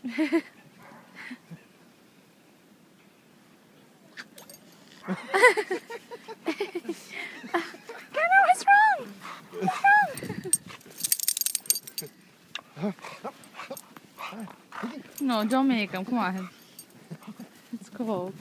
What's wrong? No, don't make him. Come on. It's cold.